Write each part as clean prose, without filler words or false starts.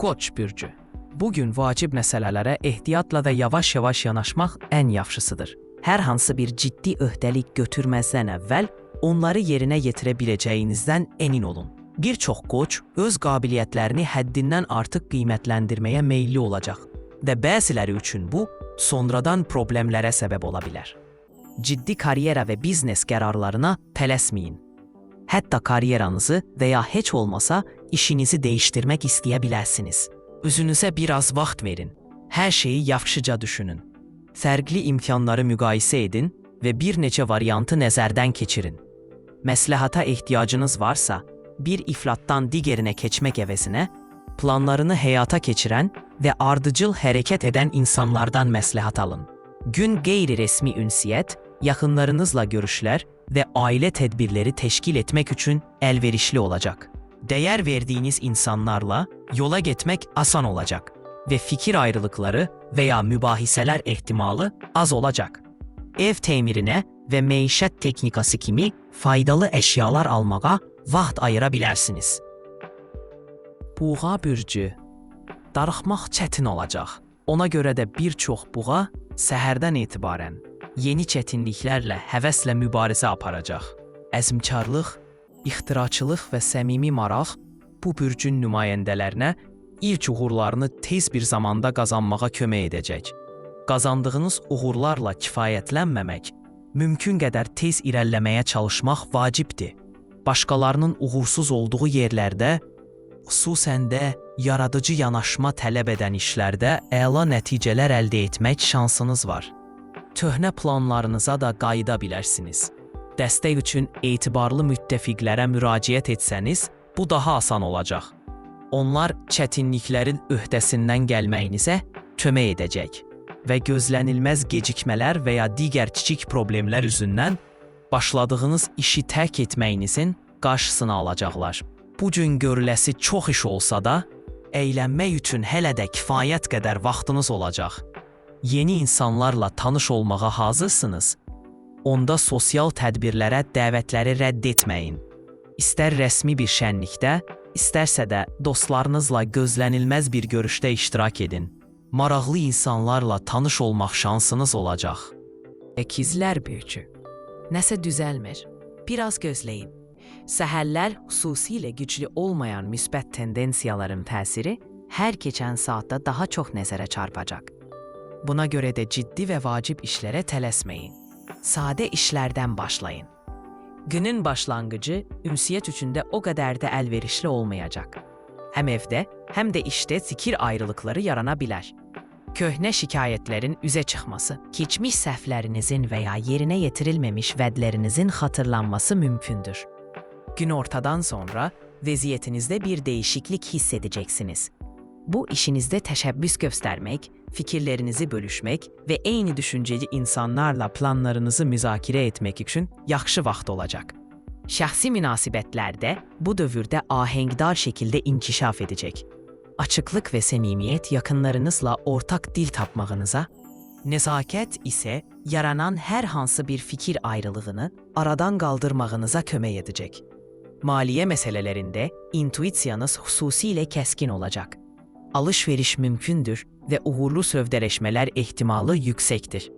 Qoç bürcü. Bugün vacib məsələlərə ehtiyatla və yavaş-yavaş yanaşmaq ən yaxşısıdır. Hər hansı bir ciddi öhdəlik götürməzdən əvvəl onları yerinə yetirə biləcəyinizdən emin olun. Bir çox qoç öz qabiliyyətlərini həddindən artıq qiymətləndirməyə meyilli olacaq və bəziləri üçün bu, sonradan problemlərə səbəb ola bilər. Ciddi karyera və biznes qərarlarına tələsməyin. Hətta karyeranızı və ya heç olmasa işinizi dəyişdirmək istəyə bilərsiniz. Özünüzə biraz vaxt verin. Hər şeyi yaxşıca düşünün. Fərqli imkanları müqayisə edin və bir neçə variantı nəzərdən keçirin. Məsləhata ehtiyacınız varsa, bir iflatdan digərinə keçmək əvəzinə, planlarını həyata keçirən və ardıcıl hərəkət edən insanlardan məsləhət alın. Gün qeyri-rəsmi ünsiyyət, yaxınlarınızla görüşlər və ailə tədbirləri təşkil etmək üçün əlverişli olacaq. Dəyər verdiyiniz insanlarla yola getmək asan olacaq və fikir ayrılıqları və ya mübahisələr ehtimalı az olacaq. Ev təmirinə və məişət texnikası kimi faydalı əşyalar almağa vaxt ayıra bilərsiniz. Buğa bürcü. Darıxmaq çətin olacaq. Ona görə də bir çox buğa səhərdən etibarən yeni çətinliklərlə həvəslə mübarizə aparacaq. Əzmkarlıq, ixtiraçılıq və səmimi maraq bu bürcün nümayəndələrinə ilk uğurlarını tez bir zamanda qazanmağa kömək edəcək. Qazandığınız uğurlarla kifayətlənməmək, mümkün qədər tez irəliləməyə çalışmaq vacibdir. Başqalarının uğursuz olduğu yerlərdə, xüsusən də yaradıcı yanaşma tələb edən işlərdə əla nəticələr əldə etmək şansınız var. Köhnə planlarınıza da qayıda bilərsiniz. Dəstək üçün etibarlı müttəfiqlərə müraciət etsəniz, bu daha asan olacaq. Onlar çətinliklərin öhdəsindən gəlməyinizə kömək edəcək və gözlənilməz gecikmələr və ya digər kiçik problemlər üzündən başladığınız işi tərk etməyinizin qarşısını alacaqlar. Bu gün görüləsi çox iş olsa da, əylənmək üçün hələ də kifayət qədər vaxtınız olacaq. Yeni insanlarla tanış olmağa hazırsınız. Onda sosial tədbirlərə dəvətləri rədd etməyin. İstər rəsmi bir şənlikdə, istərsə də dostlarınızla gözlənilməz bir görüşdə iştirak edin. Maraqlı insanlarla tanış olmaq şansınız olacaq. Əkizlər bürcü. Nəsə düzəlmir. Biraz gözləyin. Səhərlər xüsusilə güclü olmayan müsbət tendensiyaların təsiri hər keçən saatda daha çox nəzərə çarpacaq. Buna görə də ciddi və vacib işlərə tələsməyin. Sadə işlərdən başlayın. Günün başlanğıcı ünsiyyət üçün də o qədər də əlverişli olmayacaq. Həm evdə, həm də işdə fikir ayrılıqları yarana bilər. Köhnə şikayətlərin üzə çıxması, keçmiş səhvlərinizin və ya yerinə yetirilməmiş vədlərinizin xatırlanması mümkündür. Günortadan sonra vəziyyətinizdə bir dəyişiklik hiss edəcəksiniz. Bu, işinizdə təşəbbüs göstərmək, fikirlərinizi bölüşmək və eyni düşünceli insanlarla planlarınızı müzakirə etmək üçün yaxşı vaxt olacaq. Şəxsi münasibətlərdə bu dövrdə ahəngdar şəkildə inkişaf edəcək. Açıqlıq və səmimiyyət yaxınlarınızla ortaq dil tapmağınıza, nəzakət isə yaranan hər hansı bir fikir ayrılığını aradan qaldırmağınıza kömək edəcək. Maliyyə məsələlərində intuisiyanız xüsusilə kəskin olacaq. Alış-veriş mümkündür və uğurlu sövdələşmələr ehtimalı yüksəkdir.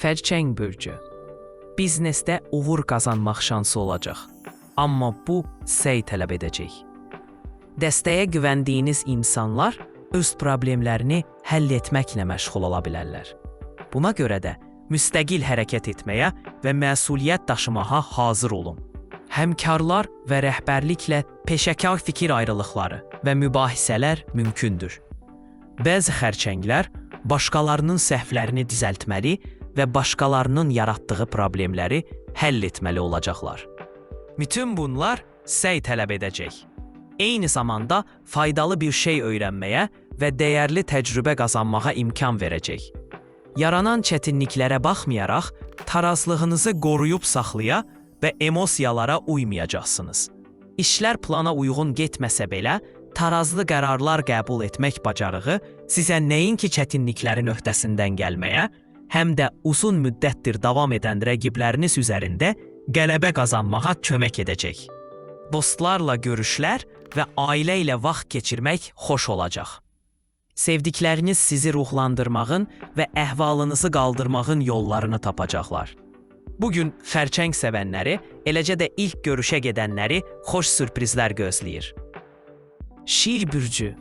Xərçəng bürcü. Biznesdə uğur qazanmaq şansı olacaq. Amma bu səy tələb edəcək. Dəstəyə güvəndiyiniz insanlar öz problemlərini həll etməklə məşğul ola bilərlər. Buna görə də müstəqil hərəkət etməyə və məsuliyyət daşımağa hazır olun. Həmkarlar və rəhbərliklə peşəkar fikir ayrılıqları və mübahisələr mümkündür. Bəzi xərçənglər başqalarının səhvlərini düzəltməli və başqalarının yaratdığı problemləri həll etməli olacaqlar. Bütün bunlar səy tələb edəcək. Eyni zamanda faydalı bir şey öyrənməyə və dəyərli təcrübə qazanmağa imkan verəcək. Yaranan çətinliklərə baxmayaraq, tarazlığınızı qoruyub saxlaya və emosiyalara uymayacaqsınız. İşlər plana uyğun getməsə belə, tarazlı qərarlar qəbul etmək bacarığı sizə nəinki çətinliklərin öhdəsindən gəlməyə, həm də uzun müddətdir davam edən rəqibləriniz üzərində qələbə qazanmağa kömək edəcək. Dostlarla görüşlər və ailə ilə vaxt keçirmək xoş olacaq. Sevdikləriniz sizi ruhlandırmağın və əhvalınızı qaldırmağın yollarını tapacaqlar. Bugün xərçəng sevənləri, eləcə də ilk görüşə gedənləri xoş sürprizlər gözləyir. Şir bürcü.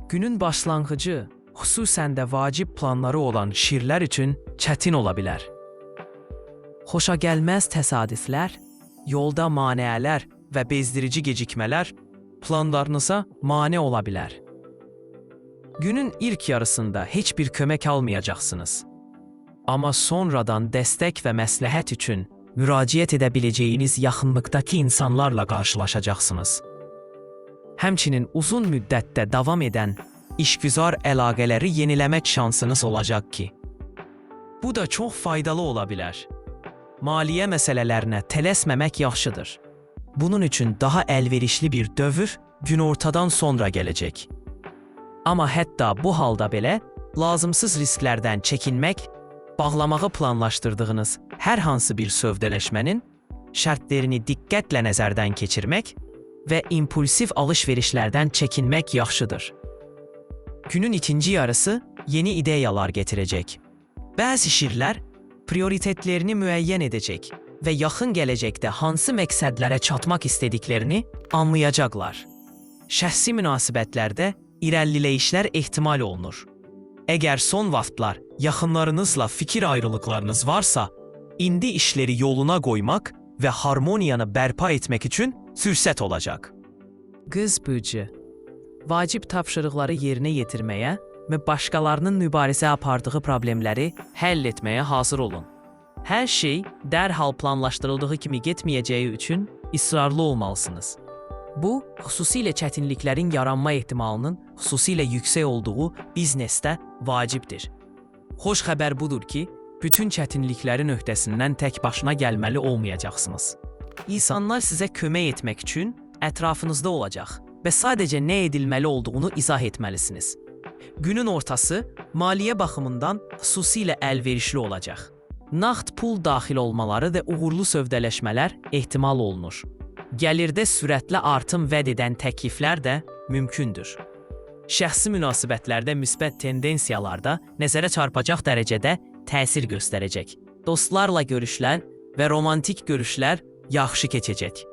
Günün başlanğıcı xüsusən də vacib planları olan şirlər üçün çətin ola bilər. Xoşagəlməz təsadüflər, yolda maneələr və bezdirici gecikmələr planlarınıza mane ola bilər. Günün ilk yarısında heç bir kömək almayacaqsınız. Amma sonradan dəstək və məsləhət üçün müraciət edə biləcəyiniz yaxınlıqdakı insanlarla qarşılaşacaqsınız. Həmçinin uzun müddətdə davam edən işgüzar əlaqələri yeniləmək şansınız olacaq ki, bu da çox faydalı ola bilər. Maliyyə məsələlərinə tələsməmək yaxşıdır. Bunun üçün daha əlverişli bir dövr günortadan sonra gələcək. Amma hətta bu halda belə lazımsız risklərdən çəkinmək, bağlamağı planlaşdırdığınız hər hansı bir sövdələşmənin şərtlərini diqqətlə nəzərdən keçirmək və impulsiv alış-verişlərdən çəkinmək yaxşıdır. Günün ikinci yarısı yeni ideyalar gətirəcək. Bəzi şirlər prioritetlərini müəyyən edəcək və yaxın gələcəkdə hansı məqsədlərə çatmaq istədiklərini anlayacaqlar. Şəxsi münasibətlərdə irəliləyişlər ehtimal olunur. Əgər son vaxtlar yaxınlarınızla fikir ayrılıqlarınız varsa, indi işləri yoluna qoymaq və harmoniyanı bərpa etmək üçün fürsət olacaq. Qız bürcü. Vacib tapşırıqları yerinə yetirməyə və başqalarının mübarizə apardığı problemləri həll etməyə hazır olun. Hər şey dərhal planlaşdırıldığı kimi getməyəcəyi üçün israrlı olmalısınız. Bu, xüsusilə çətinliklərin yaranma ehtimalının xüsusilə yüksək olduğu biznesdə vacibdir. Xoş xəbər budur ki, bütün çətinliklərin öhdəsindən tək başına gəlməli olmayacaqsınız. İnsanlar sizə kömək etmək üçün ətrafınızda olacaq və sadəcə nə edilməli olduğunu izah etməlisiniz. Günün ortası maliyyə baxımından xüsusilə əlverişli olacaq. Nağd pul daxil olmaları və uğurlu sövdələşmələr ehtimal olunur. Gəlirdə sürətli artım vəd edən təkliflər də mümkündür. Şəxsi münasibətlərdə müsbət tendensiyalarda nəzərə çarpacaq dərəcədə təsir göstərəcək. Dostlarla görüşlər və romantik görüşlər yaxşı keçəcək.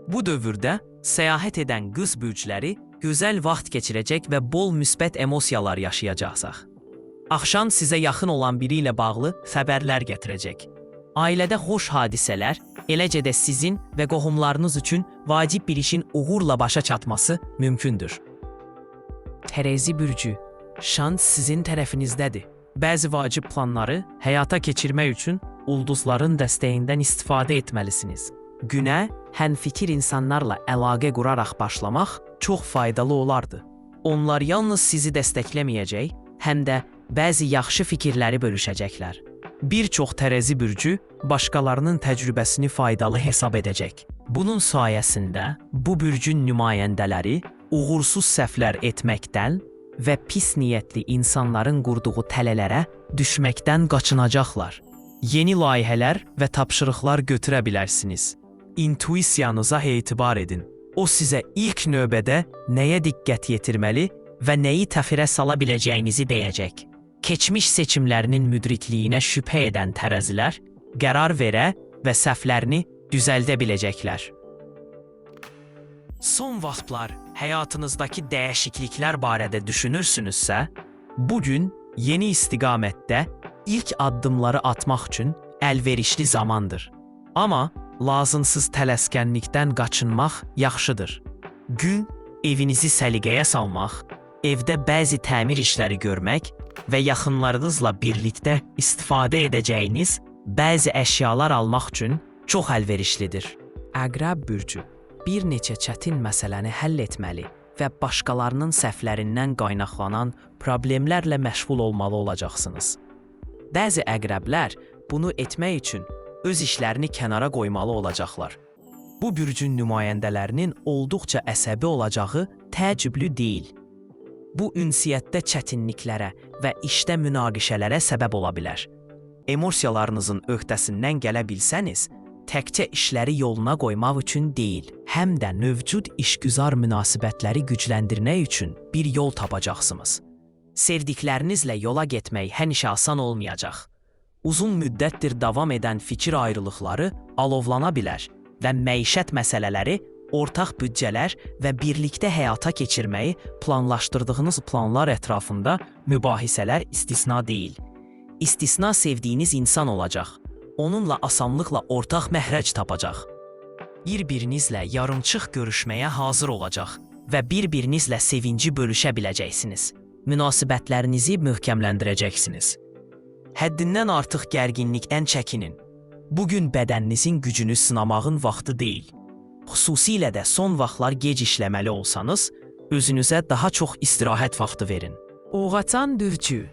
Bu dövrdə səyahət edən qız bürcləri gözəl vaxt keçirəcək və bol müsbət emosiyalar yaşayacaqsaq. Axşam sizə yaxın olan biri ilə bağlı xəbərlər gətirəcək. Ailədə xoş hadisələr, eləcə də sizin və qohumlarınız üçün vacib bir işin uğurla başa çatması mümkündür. Tərəzi bürcü, şans sizin tərəfinizdədir. Bəzi vacib planları həyata keçirmək üçün ulduzların dəstəyindən istifadə etməlisiniz. Günə həmfikir insanlarla əlaqə quraraq başlamaq çox faydalı olardı. Onlar yalnız sizi dəstəkləməyəcək, həm də bəzi yaxşı fikirləri bölüşəcəklər. Bir çox tərəzi bürcü başqalarının təcrübəsini faydalı hesab edəcək. Bunun sayəsində bu bürcün nümayəndələri uğursuz səhvlər etməkdən və pis niyyətli insanların qurduğu tələlərə düşməkdən qaçınacaqlar. Yeni layihələr və tapşırıqlar götürə bilərsiniz. İntuisiyanıza etibar edin. O sizə ilk növbədə nəyə diqqət yetirməli və nəyi təxirə sala biləcəyinizi deyəcək. Keçmiş seçimlərinin müdrikliyinə şübhə edən tərəzilər qərar verə və səhvlərini düzəldə biləcəklər. Son vaxtlar həyatınızdakı dəyişikliklər barədə düşünürsünüzsə, bugün yeni istiqamətdə ilk addımları atmaq üçün əlverişli zamandır. Amma lazımsız tələskənlikdən qaçınmaq yaxşıdır. Gün evinizi səliqəyə salmaq, evdə bəzi təmir işləri görmək və yaxınlarınızla birlikdə istifadə edəcəyiniz bəzi əşyalar almaq üçün çox əlverişlidir. Əqrəb bürcü bir neçə çətin məsələni həll etməli və başqalarının səhvlərindən qaynaqlanan problemlərlə məşğul olmalı olacaqsınız. Bəzi əqrəblər bunu etmək üçün öz işlərini kənara qoymalı olacaqlar. Bu bürcün nümayəndələrinin olduqca əsəbi olacağı təəccüblü deyil. Bu ünsiyyətdə çətinliklərə və işdə münaqişələrə səbəb ola bilər. Emosiyalarınızın öhdəsindən gələ bilsəniz, təkcə işləri yoluna qoymaq üçün deyil, həm də mövcud işgüzar münasibətləri gücləndirmək üçün bir yol tapacaqsınız. Sevdiklərinizlə yola getmək həmişə asan olmayacaq. Uzun müddətdir davam edən fikir ayrılıqları alovlana bilər və məişət məsələləri, ortaq büdcələr və birlikdə həyata keçirməyi planlaşdırdığınız planlar ətrafında mübahisələr istisna deyil. İstisna sevdiyiniz insan olacaq. Onunla asanlıqla ortaq məxrəc tapacaq. Bir-birinizlə yarımçıq görüşməyə hazır olacaq və bir-birinizlə sevinci bölüşə biləcəksiniz. Münasibətlərinizi möhkəmləndirəcəksiniz. Həddindən artıq gərginlikdən çəkinin. Bugün bədəninizin gücünü sınamağın vaxtı deyil. Xüsusilə də son vaxtlar gec işləməli olsanız, özünüzə daha çox istirahət vaxtı verin. Oğaçan bürcü.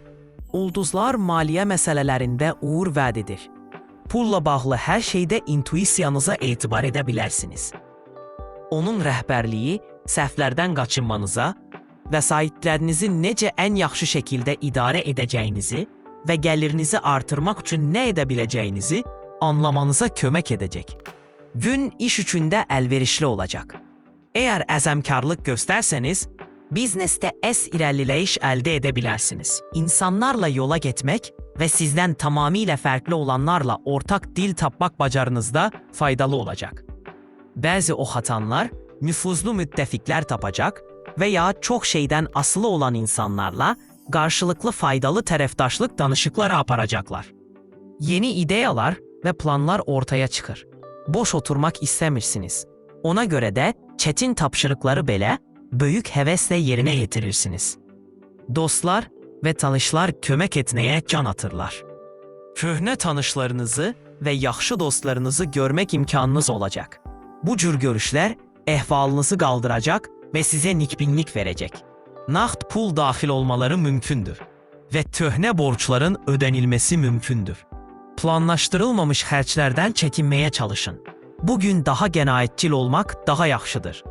Ulduzlar maliyyə məsələlərində uğur vəd edir. Pulla bağlı hər şeydə intuisiyanıza etibar edə bilərsiniz. Onun rəhbərliyi səhvlərdən qaçınmanıza, vəsaitlərinizi necə ən yaxşı şəkildə idarə edəcəyinizi və gəlirinizi artırmaq üçün nə edə biləcəyinizi anlamanıza kömək edəcək. Gün iş üçündə əlverişli olacaq. Əgər əzəmkarlıq göstərsəniz, biznesdə irəliləyiş əldə edə bilərsiniz. İnsanlarla yola getmək və sizdən tamamilə fərqli olanlarla ortaq dil tapmaq bacarınızda faydalı olacaq. Bəzi oxatanlar nüfuzlu müttəfiqlər tapacaq və ya çox şeydən asılı olan insanlarla qarşılıqlı faydalı tərəfdaşlıq danışıqları aparacaqlar. Yeni ideyalar və planlar ortaya çıxır. Boş oturmaq istəmirsiniz. Ona görə də çətin tapşırıqları belə böyük həvəslə yerinə yetirirsiniz. Dostlar və tanışlar kömək etməyə can atırlar. Köhnə tanışlarınızı və yaxşı dostlarınızı görmək imkanınız olacaq. Bu cür görüşlər əhvalınızı qaldıracaq və sizə nikbinlik verəcək. Nağd pul daxil olmaları mümkündür və köhnə borcların ödənilməsi mümkündür. Planlaşdırılmamış xərclərdən çəkinməyə çalışın. Bugün daha qənaətcil olmaq daha yaxşıdır.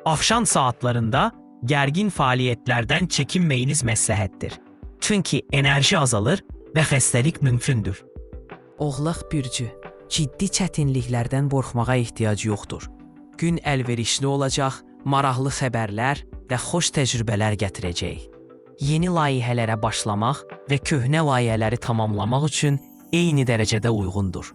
Axşam saatlarında gərgin fəaliyyətlərdən çəkinməyiniz məsləhətdir. Çünki enerji azalır və xəstəlik mümkündür. Oğlaq bürcü, ciddi çətinliklərdən qorxmağa ehtiyac yoxdur. Gün əlverişli olacaq, maraqlı xəbərlər və xoş təcrübələr gətirəcək. Yeni layihələrə başlamaq və köhnə layihələri tamamlamaq üçün eyni dərəcədə uyğundur.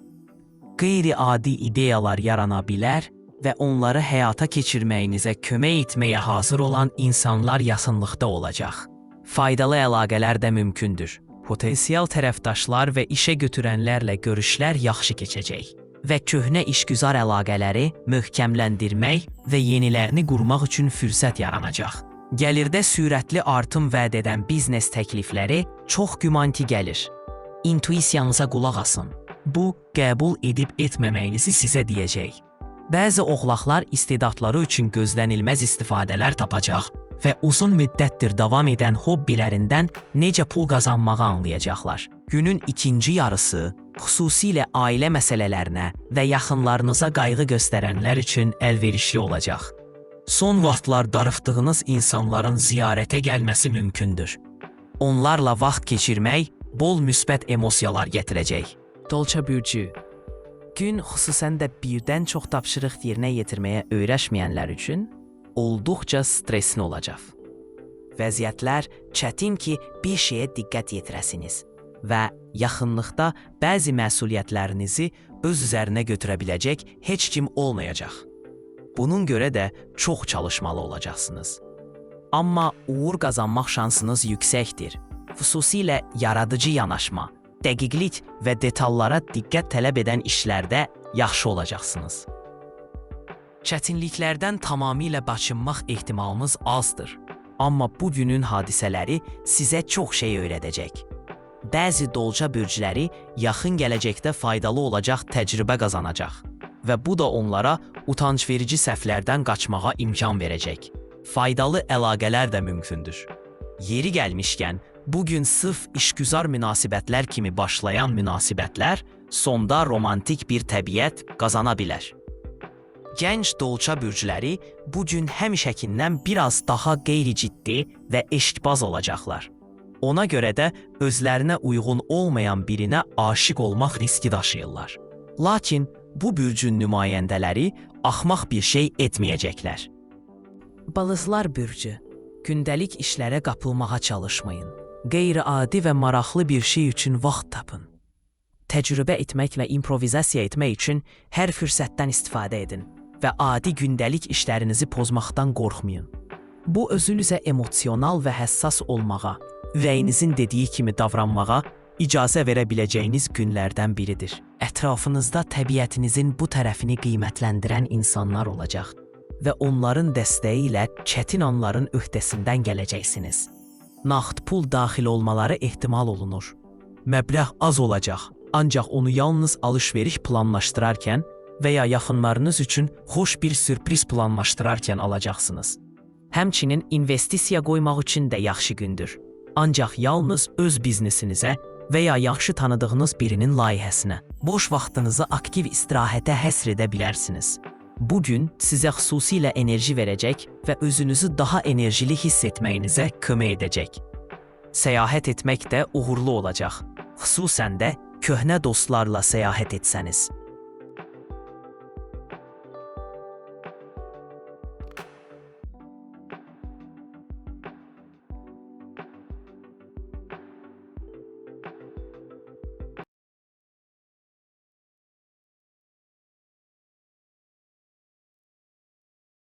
Qeyri-adi ideyalar yarana bilər və onları həyata keçirməyinizə kömək etməyə hazır olan insanlar yaxınlıqda olacaq. Faydalı əlaqələr də mümkündür. Potensial tərəfdaşlar və işə götürənlərlə görüşlər yaxşı keçəcək və köhnə işgüzar əlaqələri möhkəmləndirmək və yenilərini qurmaq üçün fürsət yaranacaq. Gəlirdə sürətli artım vəd edən biznes təklifləri çox gümanti gəlir. İntuisiyanıza qulaq asın. Bu, qəbul edib etməməyinizi sizə deyəcək. Bəzi oğlaqlar istedadları üçün gözlənilməz istifadələr tapacaq və uzun müddətdir davam edən hobbilərindən necə pul qazanmağı anlayacaqlar. Günün ikinci yarısı xüsusilə ailə məsələlərinə və yaxınlarınıza qayğı göstərənlər üçün əlverişli olacaq. Son vaxtlar darıxdığınız insanların ziyarətə gəlməsi mümkündür. Onlarla vaxt keçirmək bol müsbət emosiyalar gətirəcək. Dolça bürcü. Gün xüsusən də birdən çox tapşırıq yerinə yetirməyə öyrəşməyənlər üçün olduqca stresli olacaq. Vəziyyətlər çətin ki, bir şeyə diqqət yetirəsiniz və yaxınlıqda bəzi məsuliyyətlərinizi öz üzərinə götürə biləcək heç kim olmayacaq. Bunun görə də çox çalışmalı olacaqsınız. Amma uğur qazanmaq şansınız yüksəkdir. Xüsusilə yaradıcı yanaşma, dəqiqlik və detallara diqqət tələb edən işlərdə yaxşı olacaqsınız. Çətinliklərdən tamamilə qaçınmaq ehtimalınız azdır. Amma bugünün hadisələri sizə çox şey öyrədəcək. Bəzi dolca bürcləri yaxın gələcəkdə faydalı olacaq təcrübə qazanacaq və bu da onlara utancverici səhvlərdən qaçmağa imkan verəcək. Faydalı əlaqələr də mümkündür. Yeri gəlmişkən, bugün sırf işgüzar münasibətlər kimi başlayan münasibətlər sonda romantik bir təbiət qazana bilər. Gənc dolça bürcləri bugün həmişəkindən biraz daha qeyri-ciddi və eşqbaz olacaqlar. Ona görə də özlərinə uyğun olmayan birinə aşiq olmaq riski daşıyırlar. Lakin Bu bürcün nümayəndələri axmaq bir şey etməyəcəklər. Balızlar bürcü, gündəlik işlərə qapılmağa çalışmayın. Qeyri-adi və maraqlı bir şey üçün vaxt tapın. Təcrübə etmək və improvizasiya etmək üçün hər fürsətdən istifadə edin və adi gündəlik işlərinizi pozmaqdan qorxmayın. Bu özünüzə emosional və həssas olmağa, ürəyinizin dediyi kimi davranmağa icazə verə biləcəyiniz günlərdən biridir. Ətrafınızda təbiətinizin bu tərəfini qiymətləndirən insanlar olacaq və onların dəstəyi ilə çətin anların öhdəsindən gələcəksiniz. Nağd pul daxil olmaları ehtimal olunur. Məbləğ az olacaq, ancaq onu yalnız alış-veriş planlaşdırarkən və ya yaxınlarınız üçün xoş bir sürpriz planlaşdırarkən alacaqsınız. Həmçinin investisiya qoymaq üçün də yaxşı gündür. Ancaq yalnız öz biznesinizə və ya yaxşı tanıdığınız birinin layihəsinə. Boş vaxtınızı aktiv istirahətə həsr edə bilərsiniz. Bu gün sizə xüsusilə enerji verəcək və özünüzü daha enerjili hiss etməyinizə kömək edəcək. Səyahət etmək də uğurlu olacaq. Xüsusən də köhnə dostlarla səyahət etsəniz.